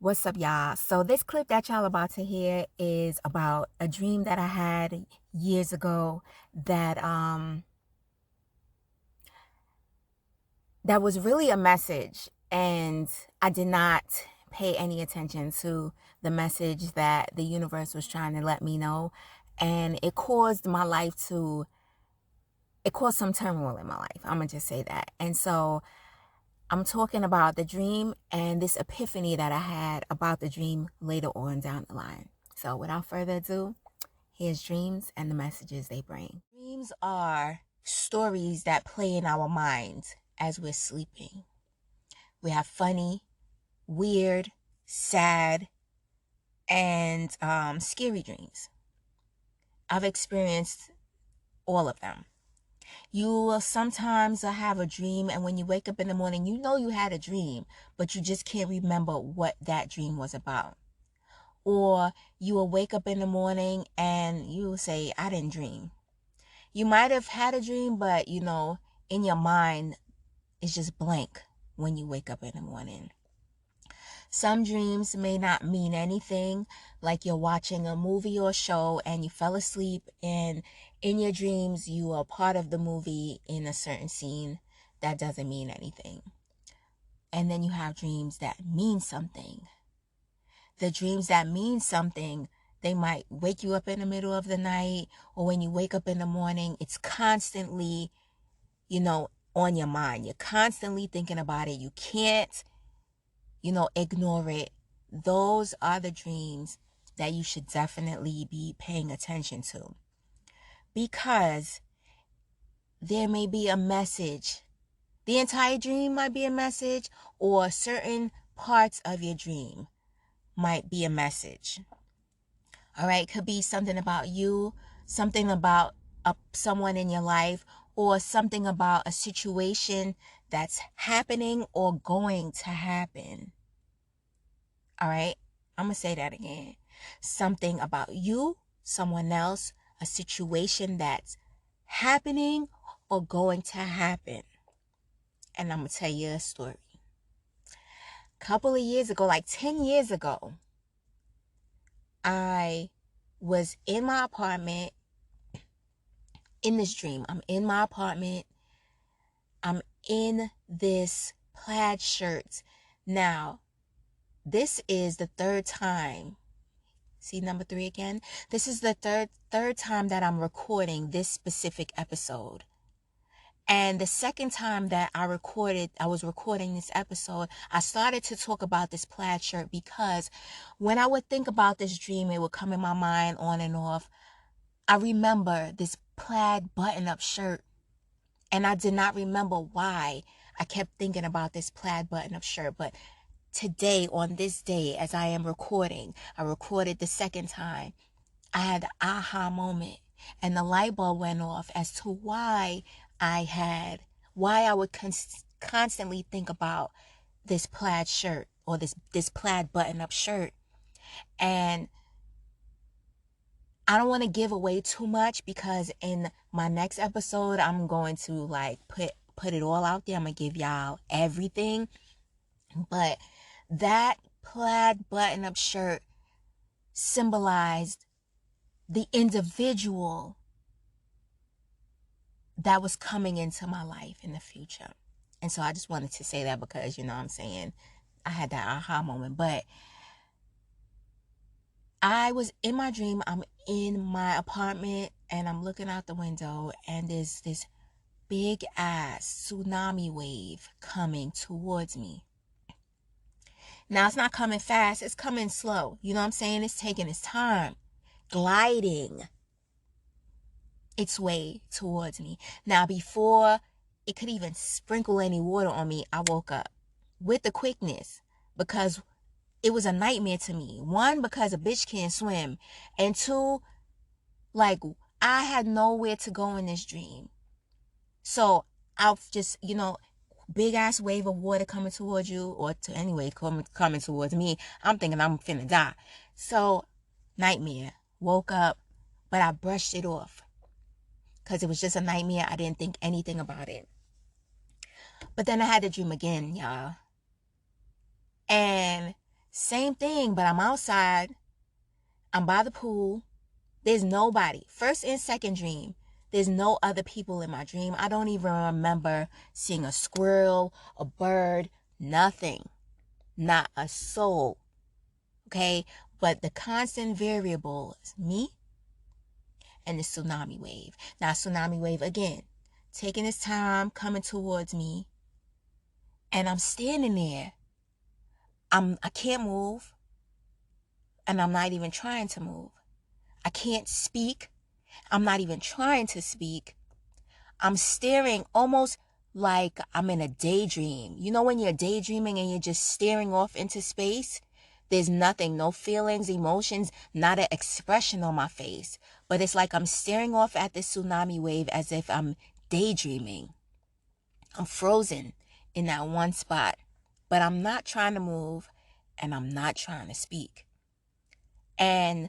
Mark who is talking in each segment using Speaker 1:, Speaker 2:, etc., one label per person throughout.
Speaker 1: What's up, y'all? So this clip that y'all about to hear is about a dream that I had years ago that was really a message, and I did not pay any attention to the message that the universe was trying to let me know, and it caused some turmoil in my life. I'm gonna just say that. And so I'm talking about the dream and this epiphany that I had about the dream later on down the line. So without further ado, here's dreams and the messages they bring. Dreams are stories that play in our minds as we're sleeping. We have funny, weird, sad, and scary dreams. I've experienced all of them. You will sometimes have a dream, and when you wake up in the morning, you know you had a dream, but you just can't remember what that dream was about. Or you will wake up in the morning and you will say, I didn't dream. You might have had a dream, but in your mind, it's just blank when you wake up in the morning. Some dreams may not mean anything, like you're watching a movie or show and you fell asleep, and in your dreams you are part of the movie in a certain scene that doesn't mean anything. And then you have dreams that mean something. The dreams that mean something, they might wake you up in the middle of the night, or when you wake up in the morning, it's constantly, on your mind. You're constantly thinking about it. You can't ignore it. Those are the dreams that you should definitely be paying attention to, because there may be a message. The entire dream might be a message, or certain parts of your dream might be a message. All right, could be something about you, something about someone in your life, or something about a situation that's happening or going to happen. All right, I'm going to say that again. Something about you, someone else, a situation that's happening or going to happen. And I'm going to tell you a story. A couple of years ago, like 10 years ago, I was in my apartment in this dream. I'm in my apartment. I'm in this plaid shirt. Now, this is the third time. See number 3 again? This is the third time that I'm recording this specific episode. And the second time that I was recording this episode, I started to talk about this plaid shirt because when I would think about this dream, it would come in my mind on and off. I remember this plaid button-up shirt, and I did not remember why I kept thinking about this plaid button-up shirt. But today, on this day, as I am recording, I recorded the second time. I had the aha moment, and the light bulb went off as to why I would constantly think about this plaid shirt, or this plaid button-up shirt. And I don't want to give away too much, because in my next episode, I'm going to put it all out there. I'm going to give y'all everything. But that plaid button-up shirt symbolized the individual that was coming into my life in the future. And so I just wanted to say that, because, I'm saying, I had that aha moment. But I was in my dream. I'm in my apartment and I'm looking out the window, and there's this big ass tsunami wave coming towards me. Now, it's not coming fast. It's coming slow. You know what I'm saying? It's taking its time, gliding its way towards me. Now, before it could even sprinkle any water on me, I woke up with the quickness, because it was a nightmare to me. 1, because a bitch can't swim, and 2, I had nowhere to go in this dream. So I'll just, big ass wave of water coming towards you, or coming towards me. I'm thinking I'm finna die. So nightmare. Woke up, but I brushed it off, because it was just a nightmare. I didn't think anything about it. But then I had the dream again, y'all. And Same thing, but I'm outside. I'm by the pool. There's nobody. First and second dream, there's no other people in my dream. I don't even remember seeing a squirrel, a bird, nothing. Not a soul. Okay? But the constant variable is me and the tsunami wave. Now, tsunami wave again, taking its time, coming towards me, and I'm standing there. I can't move, and I'm not even trying to move. I can't speak. I'm not even trying to speak. I'm staring almost like I'm in a daydream. You know when you're daydreaming and you're just staring off into space? There's nothing, no feelings, emotions, not an expression on my face. But it's like I'm staring off at this tsunami wave as if I'm daydreaming. I'm frozen in that one spot. But I'm not trying to move and I'm not trying to speak. And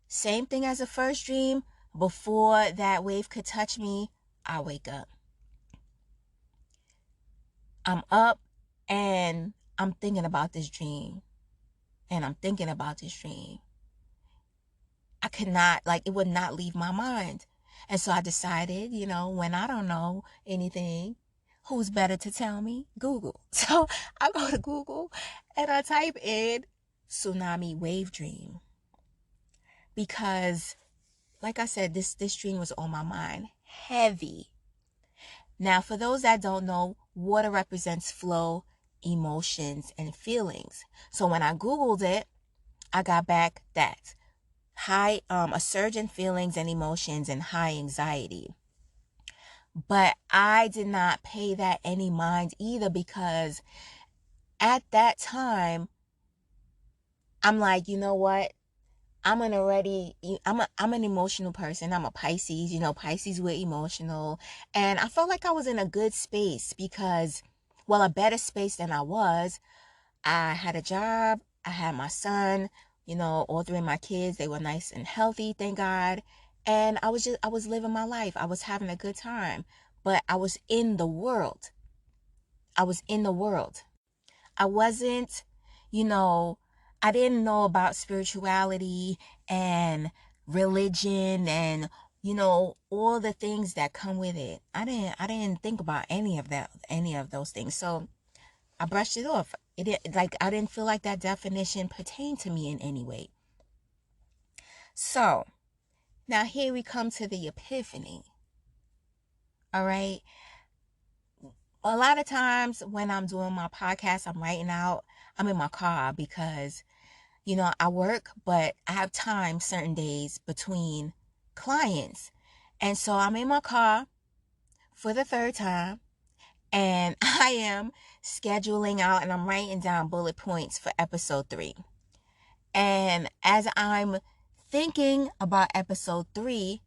Speaker 1: same thing as the first dream, before that wave could touch me, I wake up. I'm up and I'm thinking about this dream. And I'm thinking about this dream. I could not, like, it would not leave my mind. And so I decided, when I don't know anything, who's better to tell me? Google. So I go to Google and I type in tsunami wave dream. Because, like I said, this dream was on my mind. Heavy. Now, for those that don't know, water represents flow, emotions, and feelings. So when I Googled it, I got back that a surge in feelings and emotions and high anxiety. But I did not pay that any mind either, because at that time, I'm like, you know what? I'm an emotional person. I'm a Pisces, Pisces were emotional. And I felt like I was in a good space because, well, a better space than I was. I had a job. I had my son, all three of my kids. They were nice and healthy, thank God. And I was living my life. I was having a good time, but I was in the world. I was in the world. I wasn't, I didn't know about spirituality and religion and, all the things that come with it. I didn't think about any of those things. So I brushed it off. I didn't feel like that definition pertained to me in any way. So now here we come to the epiphany. All right. A lot of times when I'm doing my podcast, I'm in my car because, I work, but I have time certain days between clients. And so I'm in my car for the third time, and I am scheduling out and I'm writing down bullet points for episode 3. And as I'm thinking about episode 3,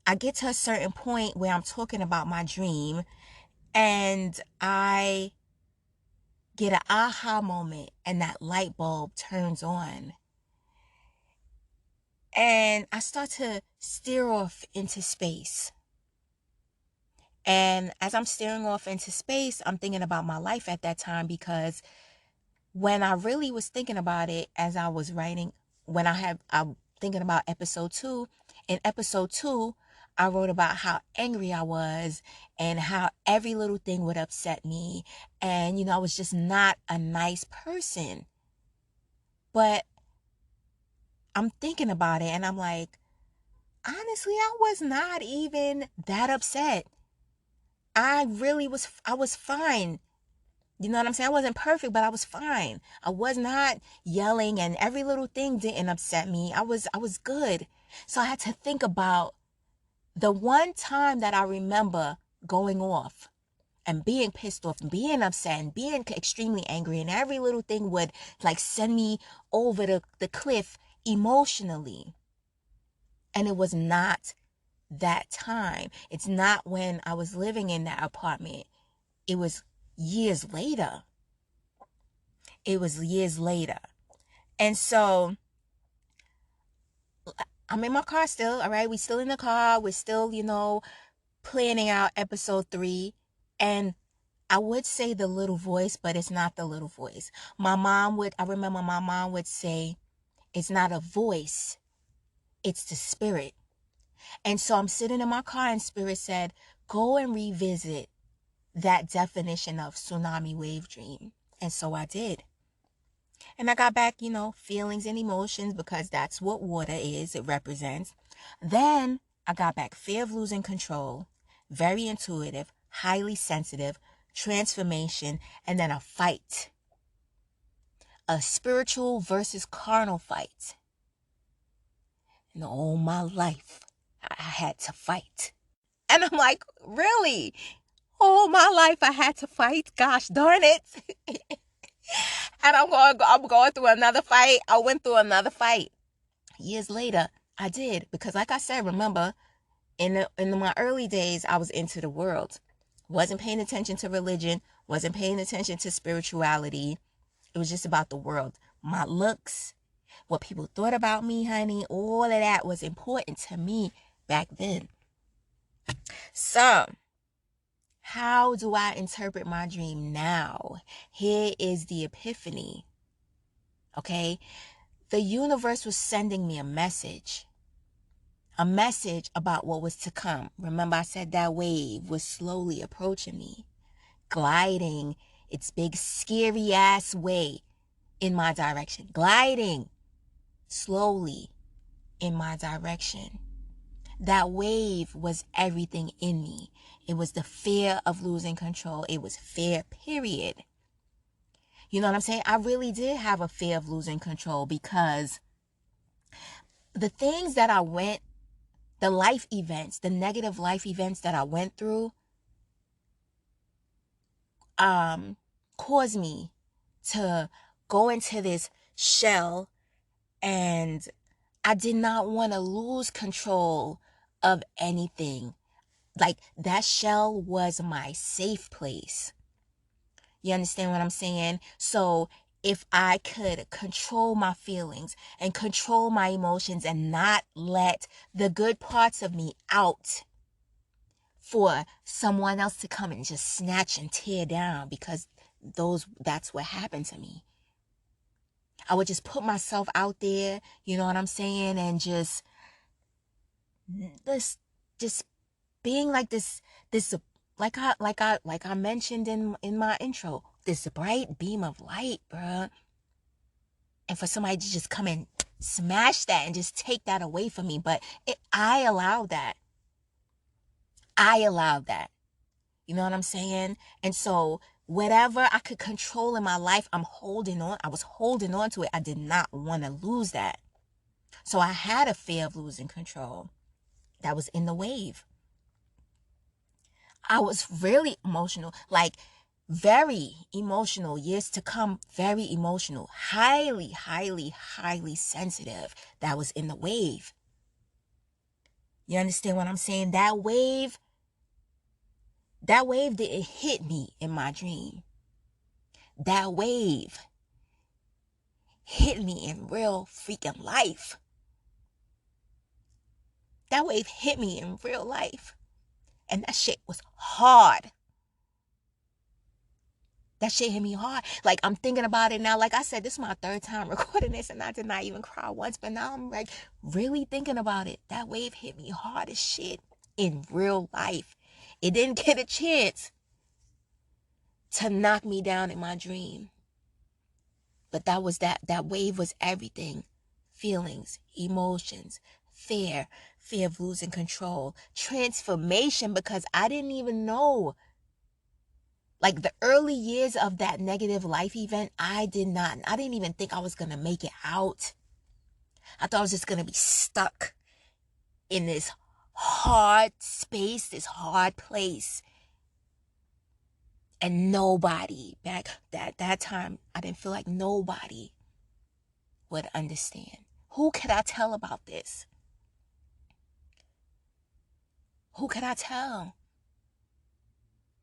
Speaker 1: I get to a certain point where I'm talking about my dream and I get an aha moment and that light bulb turns on. And I start to steer off into space. And as I'm steering off into space, I'm thinking about my life at that time, because when I really was thinking about it as I was writing, I'm thinking about episode 2. In episode 2, I wrote about how angry I was and how every little thing would upset me. And, I was just not a nice person. But I'm thinking about it and I'm like, honestly, I was not even that upset. I was fine. You know what I'm saying? I wasn't perfect, but I was fine. I was not yelling and every little thing didn't upset me. I was good. So I had to think about the one time that I remember going off and being pissed off and being upset and being extremely angry, and every little thing would like send me over the cliff emotionally. And it was not that time. It's not when I was living in that apartment. It was years later. And so I'm in my car still. All right. We still in the car. We're still, planning out episode 3. And I would say the little voice, but it's not the little voice. I remember my mom would say, it's not a voice, it's the spirit. And so I'm sitting in my car and spirit said, go and revisit that definition of tsunami wave dream. And so I did. And I got back, feelings and emotions, because that's what water is. It represents. Then I got back fear of losing control, very intuitive, highly sensitive, transformation, and then a fight. A spiritual versus carnal fight. And all my life, I had to fight. And I'm like, really? All my life I had to fight? Gosh darn it. And I'm going through another fight. I went through another fight. Years later, I did. Because like I said, remember, in my early days, I was into the world. Wasn't paying attention to religion. Wasn't paying attention to spirituality. It was just about the world. My looks, what people thought about me, honey, all of that was important to me back then. So, how do I interpret my dream now? Here is the epiphany. Okay? The universe was sending me a message about what was to come. Remember, I said that wave was slowly approaching me, gliding its big, scary ass way in my direction, gliding slowly in my direction. That wave was everything in me. It was the fear of losing control. It was fear, period. You know what I'm saying? I really did have a fear of losing control, because the things that the life events, the negative life events that I went through, caused me to go into this shell, and I did not want to lose control of anything. Like, that shell was my safe place. You understand what I'm saying? So if I could control my feelings and control my emotions and not let the good parts of me out for someone else to come and just snatch and tear down, because that's what happened to me. I would just put myself out there, you know what I'm saying, and just being like this like I mentioned in my intro, this bright beam of light, bruh. And for somebody to just come and smash that and just take that away from me. But I allowed that. You know what I'm saying? And so whatever I could control in my life, I was holding on to it. I did not want to lose that. So I had a fear of losing control. That was in the wave. I was really emotional, like very emotional, years to come, very emotional, highly, highly, highly sensitive. That was in the wave. You understand what I'm saying? That wave didn't hit me in my dream. That wave hit me in real freaking life. That wave hit me in real life. And that shit was hard. That shit hit me hard. Like, I'm thinking about it now. Like I said, this is my third time recording this, and I did not even cry once. But now I'm like really thinking about it. That wave hit me hard as shit in real life. It didn't get a chance to knock me down in my dream. But that wave was everything. Feelings, emotions, fear of losing control, transformation, because I didn't even know. Like, the early years of that negative life event, I didn't even think I was going to make it out. I thought I was just going to be stuck in this hard space, this hard place. And nobody, back at that time, I didn't feel like nobody would understand. Who could I tell about this? Who could I tell?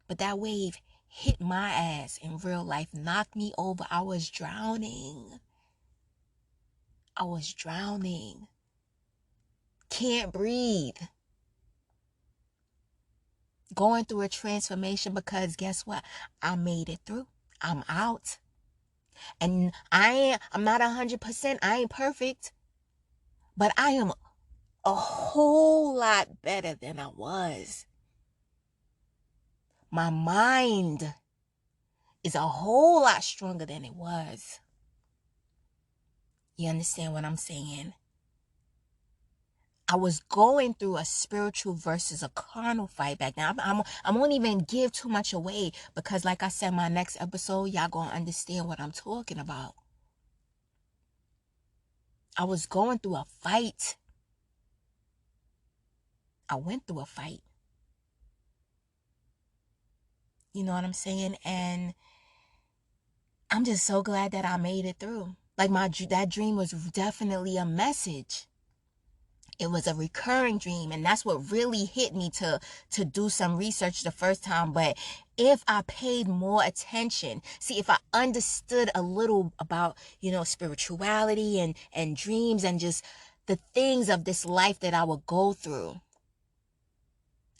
Speaker 1: But that wave hit my ass in real life, knocked me over. I was drowning. Can't breathe. going through a transformation, because guess what? I made it through. I'm out. And I'm not 100%. I ain't perfect, but I am a whole lot better than I was. My mind is a whole lot stronger than it was. You understand what I'm saying? I was going through a spiritual versus a carnal fight back then. I won't even give too much away, because like I said, my next episode, y'all gonna understand what I'm talking about. I was going through a fight. I went through a fight. You know what I'm saying? And I'm just so glad that I made it through. Like that dream was definitely a message. It was a recurring dream, and that's what really hit me to do some research the first time. But if I paid more attention, see, if I understood a little about, spirituality and dreams and just the things of this life that I would go through,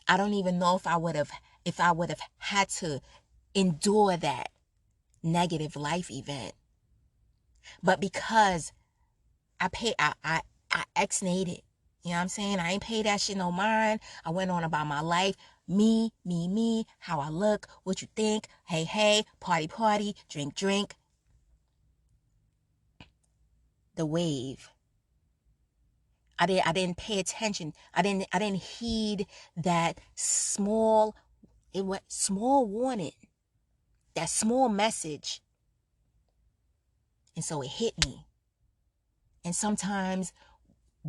Speaker 1: I don't even know if I would have had to endure that negative life event. But because I ex-nayed it. You know what I'm saying? I ain't paid that shit no mind. I went on about my life. Me, how I look, what you think, hey, party, drink. The wave. I didn't pay attention. I didn't heed that small warning, that small message. And so it hit me. And sometimes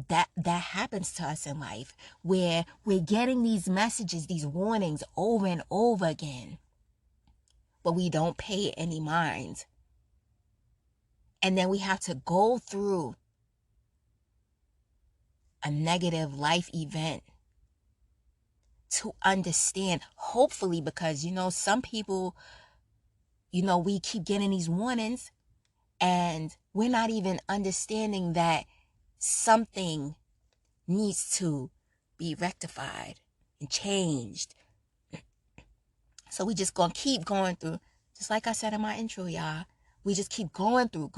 Speaker 1: that happens to us in life, where we're getting these messages, these warnings over and over again, but we don't pay any mind. And then we have to go through a negative life event to understand, hopefully, because some people, we keep getting these warnings and we're not even understanding that something needs to be rectified and changed. So we just gonna keep going through, just like I said in my intro, y'all. We just keep going through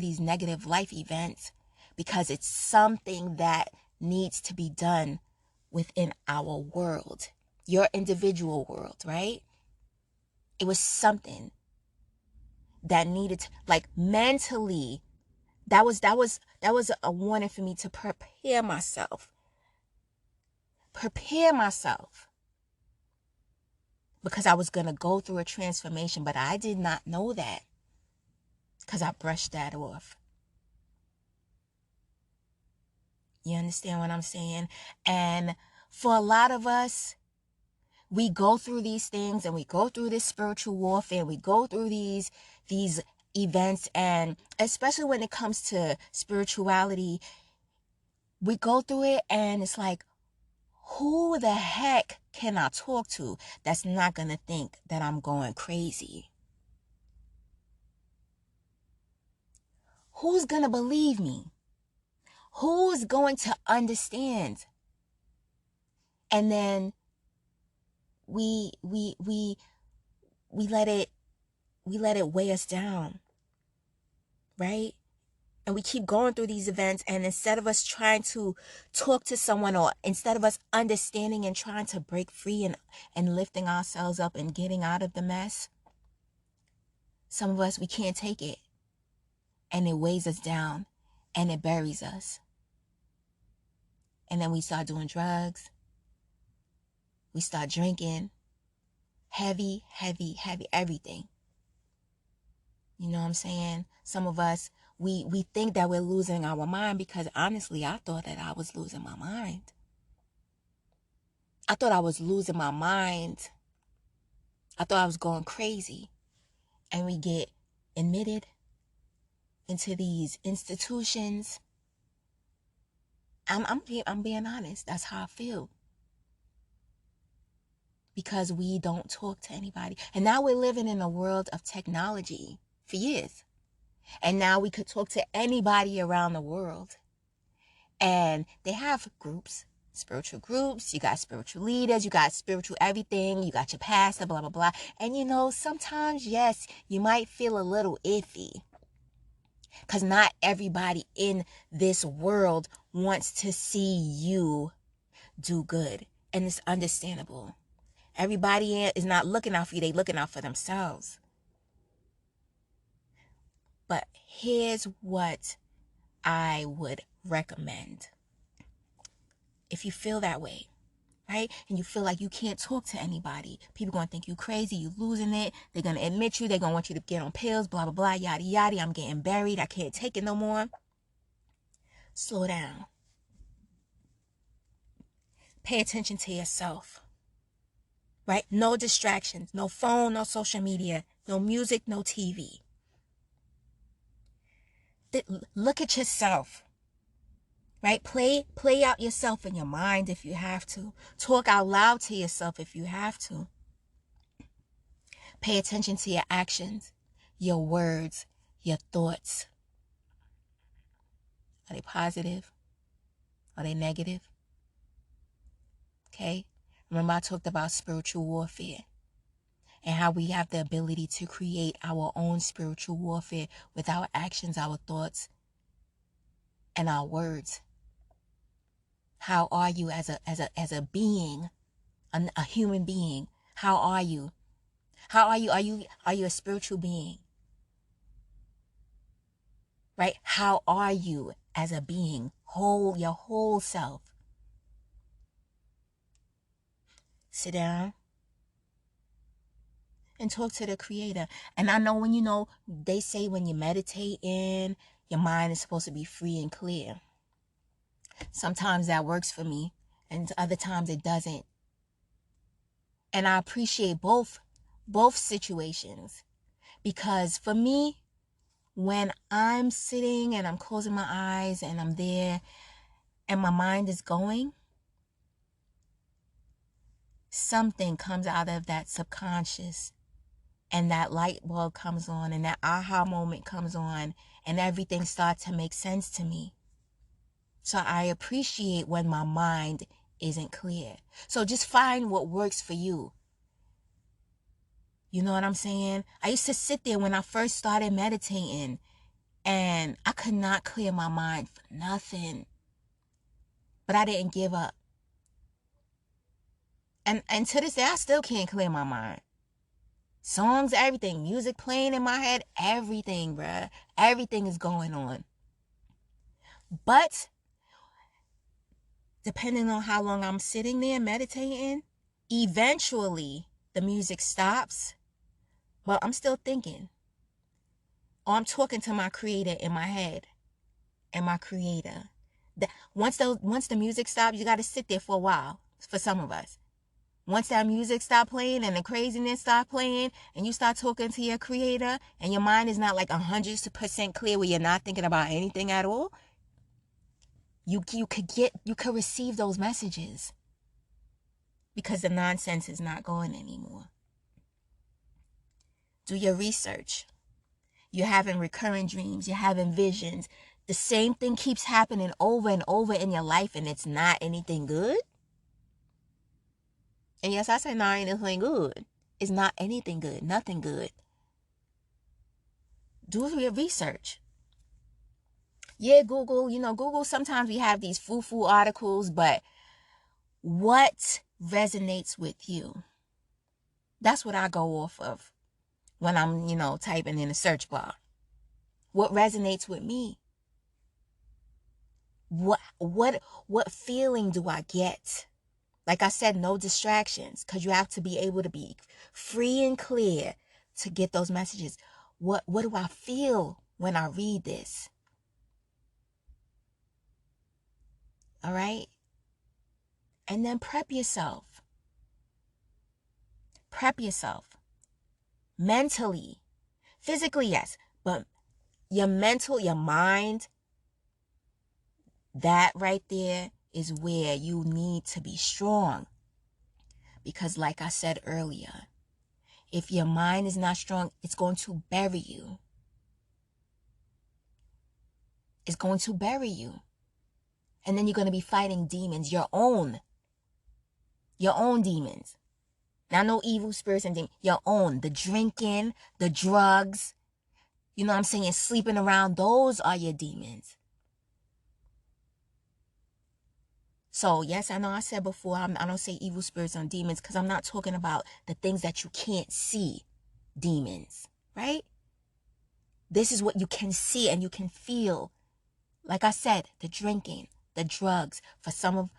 Speaker 1: these negative life events, because it's something that needs to be done within our world, your individual world, right? It was something that needed to, like, mentally, that was a warning for me to prepare myself, because I was going to go through a transformation. But I did not know that, because I brushed that off. You understand what I'm saying? And for a lot of us, we go through these things, and we go through this spiritual warfare, and we go through these events, and especially when it comes to spirituality, we go through it, and it's like, who the heck can I talk to that's not going to think that I'm going crazy? Who's going to believe me? Who's going to understand? And then we let it weigh us down, right? And we keep going through these events, and instead of us trying to talk to someone, or instead of us understanding and trying to break free and lifting ourselves up and getting out of the mess, some of us, we can't take it, and it weighs us down, and it buries us. And then we start doing drugs. We start drinking. Heavy everything. You know what I'm saying? Some of us, we think that we're losing our mind, because honestly, I thought that I was losing my mind. I thought I was losing my mind. I thought I was going crazy. And we get admitted into these institutions. I'm being honest. That's how I feel. Because we don't talk to anybody. And now we're living in a world of technology for years. And now we could talk to anybody around the world. And they have groups. spiritual groups, you got spiritual leaders, you got spiritual everything, you got your pastor, blah, blah, blah. And sometimes, yes, you might feel a little iffy because not everybody in this world wants to see you do good. And it's understandable. Everybody is not looking out for you. They looking out for themselves. But here's what I would recommend. If you feel that way, right? And you feel like you can't talk to anybody. People going to think you crazy. You losing it. They're going to admit you. They're going to want you to get on pills, blah, blah, blah, yada, yada. I'm getting buried. I can't take it no more. Slow down. Pay attention to yourself, right? No distractions, no phone, no social media, no music, no TV. Look at yourself, right? Play out yourself in your mind if you have to. Talk out loud to yourself if you have to. Pay attention to your actions, your words, your thoughts. Are they positive? Are they negative? Okay? Remember I talked about spiritual warfare and how we have the ability to create our own spiritual warfare with our actions, our thoughts, and our words. How are you as a being, a human being? How are you? How are you? Are you a spiritual being? Right? How are you as a being? Your whole self. Sit down and talk to the Creator. And I know when they say when you meditate in, your mind is supposed to be free and clear. Sometimes that works for me, and other times it doesn't. And I appreciate both situations, because for me, when I'm sitting and I'm closing my eyes and I'm there and my mind is going, something comes out of that subconscious and that light bulb comes on and that aha moment comes on and everything starts to make sense to me. So I appreciate when my mind isn't clear. So just find what works for you. You know what I'm saying? I used to sit there when I first started meditating and I could not clear my mind for nothing. But I didn't give up. And to this day, I still can't clear my mind. Songs, everything, music playing in my head, everything, bruh. Everything is going on. But depending on how long I'm sitting there meditating, eventually the music stops. But I'm still thinking. Or I'm talking to my Creator in my head. And my Creator. Once the music stops, you got to sit there for a while. For some of us. Once that music stop playing and the craziness stop playing and you start talking to your Creator and your mind is not like 100% clear where you're not thinking about anything at all, you could receive those messages because the nonsense is not going anymore. Do your research. You're having recurring dreams. You're having visions. The same thing keeps happening over and over in your life and it's not anything good. And yes, I say not anything good. It's not anything good. Nothing good. Do your research. Yeah, Google. Google, sometimes we have these foo-foo articles, but what resonates with you? That's what I go off of when I'm, typing in a search bar. What resonates with me? What feeling do I get? Like I said, no distractions, because you have to be able to be free and clear to get those messages. What do I feel when I read this? All right? And then prep yourself. Prep yourself. Mentally. Physically, yes. But your mind, that right there is where you need to be strong. Because like I said earlier, if your mind is not strong, it's going to bury you. It's going to bury you. And then you're going to be fighting demons, your own demons. Now, no evil spirits and demons, your own. The drinking, the drugs, you know what I'm saying, sleeping around, those are your demons. So, yes, I know I said before, I don't say evil spirits and demons because I'm not talking about the things that you can't see, demons, right? This is what you can see and you can feel. Like I said, the drinking, the drugs, for some of,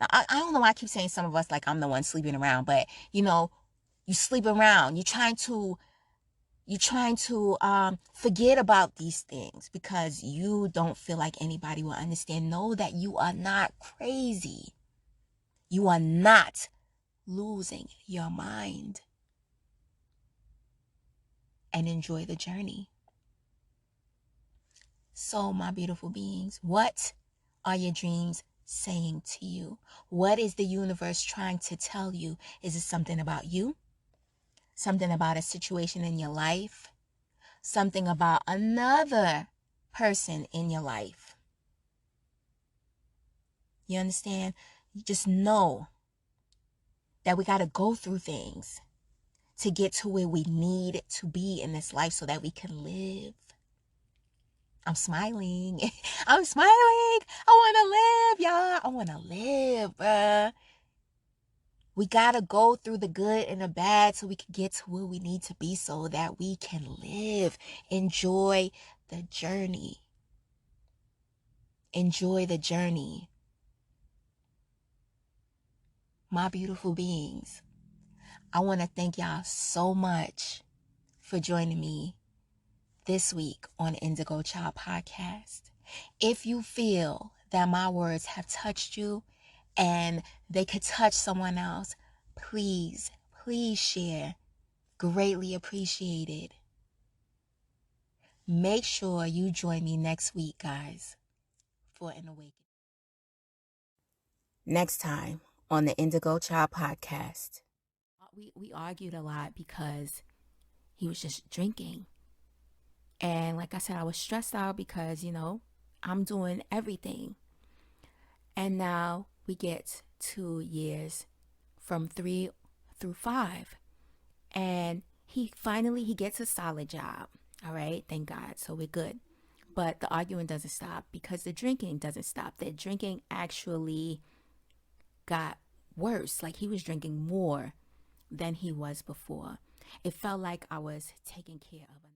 Speaker 1: I don't know why I keep saying some of us like I'm the one sleeping around, but you know, you sleep around, you're trying to forget about these things because you don't feel like anybody will understand. Know that you are not crazy. You are not losing your mind. And enjoy the journey. So, my beautiful beings, what are your dreams saying to you? What is the universe trying to tell you? Is it something about you? Something about a situation in your life? Something about another person in your life? You understand? You just know that we got to go through things to get to where we need to be in this life so that we can live. I'm smiling. I'm smiling. I want to live, y'all. I want to live, bruh. We got to go through the good and the bad so we can get to where we need to be so that we can live. Enjoy the journey. Enjoy the journey. My beautiful beings, I want to thank y'all so much for joining me this week on Indigo Child Podcast. If you feel that my words have touched you and they could touch someone else, please share. Greatly appreciated. Make sure you join me next week, guys, for an awakening. Next time on the Indigo Child Podcast. We argued a lot because he was just drinking. And like I said, I was stressed out because, I'm doing everything. And now we get 2 years from 3 through 5. And he gets a solid job. All right. Thank God. So we're good. But the arguing doesn't stop because the drinking doesn't stop. The drinking actually got worse. Like he was drinking more than he was before. It felt like I was taking care of